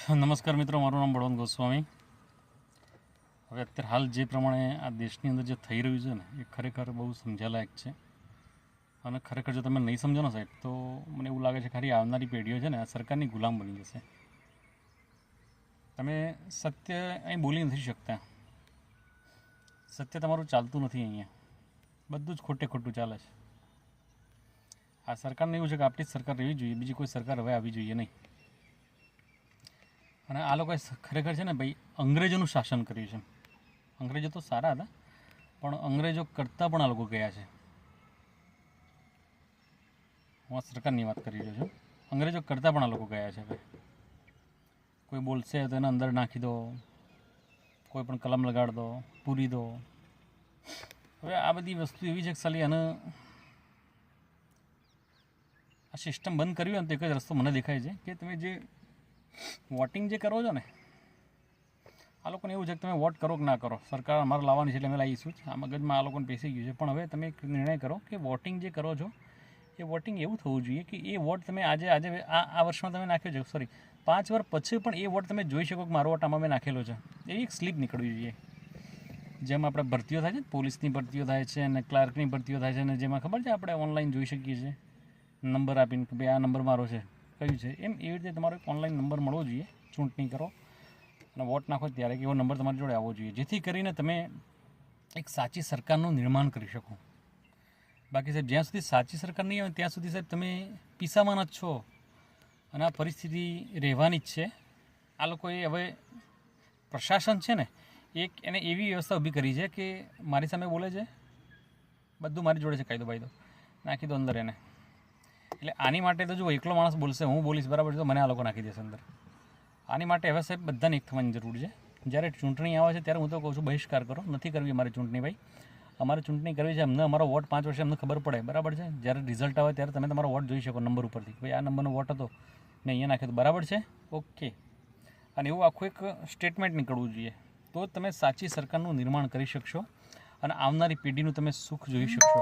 નમસ્કાર મિત્રો, મારું નામ બળવંત ગોસ્વામી. હવે અત્યારે હાલ જે પ્રમાણે આ દેશની અંદર જે થઈ રહ્યું છે ને એ ખરેખર બહુ સમજાલાયક છે. અને ખરેખર જો તમે નહીં સમજો ને સાહેબ, તો મને એવું લાગે છે ખરી આવનારી પેઢીઓ છે ને આ સરકારની ગુલામ બની જશે. તમે સત્ય અહીં બોલી નથી શકતા. સત્ય તમારું ચાલતું નથી અહીંયા. બધું જ ખોટું ચાલે છે. આ સરકારને એવું છે કે આપણી જ સરકાર રહેવી જોઈએ, બીજી કોઈ સરકાર હવે આવી જોઈએ નહીં. અને આ લોકોએ ખરેખર છે ને ભાઈ અંગ્રેજોનું શાસન કર્યું છે. અંગ્રેજો તો સારા હતા, પણ અંગ્રેજો કરતાં પણ આ લોકો ગયા છે. હું આ સરકારની વાત કરી રહ્યો છું. અંગ્રેજો કરતાં પણ આ લોકો ગયા છે. હવે કોઈ બોલશે તો એને અંદર નાખી દો, કોઈ પણ કલમ લગાડ દો, પૂરી દો. હવે આ બધી વસ્તુ એવી છે કે સાલી અને આ સિસ્ટમ બંધ કર્યું હોય ને તો એક જ રસ્તો મને દેખાય છે કે તમે જે વોટિંગ જે કરો છો ને, આ લોકોને એવું છે કે તમે વોટ કરો કે ના કરો, સરકાર અમારે લાવવાની છે એટલે અમે લાવીશું જ. આ મગજમાં આ લોકોને પેસી ગયું છે. પણ હવે તમે એક નિર્ણય કરો કે વોટિંગ જે કરો છો એ વોટિંગ એવું થવું જોઈએ કે એ વોટ તમે આજે આ વર્ષમાં તમે નાખ્યો છે, સોરી 5 વર્ષ પછી પણ એ વોટ તમે જોઈ શકો કે મારો વોટ આમાં મેં નાખેલો છે. એવી એક સ્લીપ નીકળવી જોઈએ. જેમ આપણે ભરતીઓ થાય છે, પોલીસની ભરતીઓ થાય છે અને ક્લાર્કની ભરતીઓ થાય છે, અને જેમાં ખબર છે આપણે ઓનલાઈન જોઈ શકીએ છીએ નંબર આપીને કે ભાઈ આ નંબર મારો છે, કયું છે. એમ એવી રીતે તમારો એક ઓનલાઈન નંબર મળવો જોઈએ. ચૂંટણી કરો અને વોટ નાખો ત્યારે કે એવો નંબર તમારી જોડે આવવો જોઈએ, જેથી કરીને તમે એક સાચી સરકારનું નિર્માણ કરી શકો. બાકી સાહેબ જ્યાં સુધી સાચી સરકાર નહીં આવે ત્યાં સુધી સાહેબ તમે પીસામાં જ છો અને આ પરિસ્થિતિ રહેવાની જ છે. આ લોકોએ હવે પ્રશાસન છે ને એને એવી વ્યવસ્થા ઊભી કરી છે કે મારી સામે બોલે છે, બધું મારી જોડે છે, કાયદો બાયદો નાખી દો અંદર એને. એટલે આની માટે તો જો એકલો માણસ બોલશે, હું બોલીશ બરાબર છે, તો મને આ લોકો નાખી દેશે અંદર. આની માટે હવે સાહેબ બધાને એક થવાની જરૂર છે. જ્યારે ચૂંટણી આવે છે ત્યારે હું તો કહું છું બહિષ્કાર કરો, નથી કરવી અમારી ચૂંટણી. ભાઈ અમારે ચૂંટણી કરવી છે, અમને અમારો વોટ 5 વર્ષે અમને ખબર પડે, બરાબર છે. જ્યારે રિઝલ્ટ આવે ત્યારે તમે તમારો વોટ જોઈ શકો નંબર ઉપરથી, ભાઈ આ નંબરનો વોટ હતો, મેં અહીંયા નાખ્યો તો બરાબર છે, ઓકે. અને એવું આખું એક સ્ટેટમેન્ટ નીકળવું જોઈએ, તો જ તમે સાચી સરકારનું નિર્માણ કરી શકશો અને આવનારી પેઢીનું તમે સુખ જોઈ શકશો.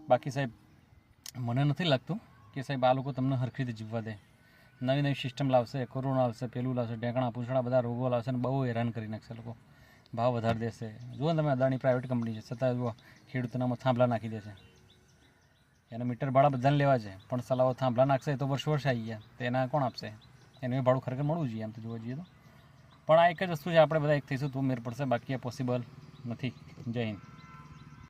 બાકી સાહેબ મને નથી લાગતું કે સાહેબ આ લોકો તમને હરખી રીતે જીવવા દે. નવી સિસ્ટમ લાવશે, કોરોના આવશે, પેલું લાવશે, ઢેકણા પૂંછડા બધા રોગો લાવશે અને બહુ હેરાન કરી નાખશે લોકો. ભાવ વધારી દેશે. જુઓ ને તમે, અદાણી પ્રાઇવેટ કંપની છે, છતાં જુઓ ખેડૂતોનામાં થાંભલા નાખી દેશે. એના મીટર ભાડા બધાને લેવા છે, પણ સલાવો થાંભલા નાખશે તો વર્ષ આવી ગયા, તો એના કોણ આપશે? એનું એ ભાડું ખરેખર મળવું જોઈએ આમ તો જોવા જઈએ તો. પણ આ એક જ વસ્તુ છે, આપણે બધા એક થઈશું તો મેર પડશે, બાકી આ પોસિબલ નથી. જય હિન્દ.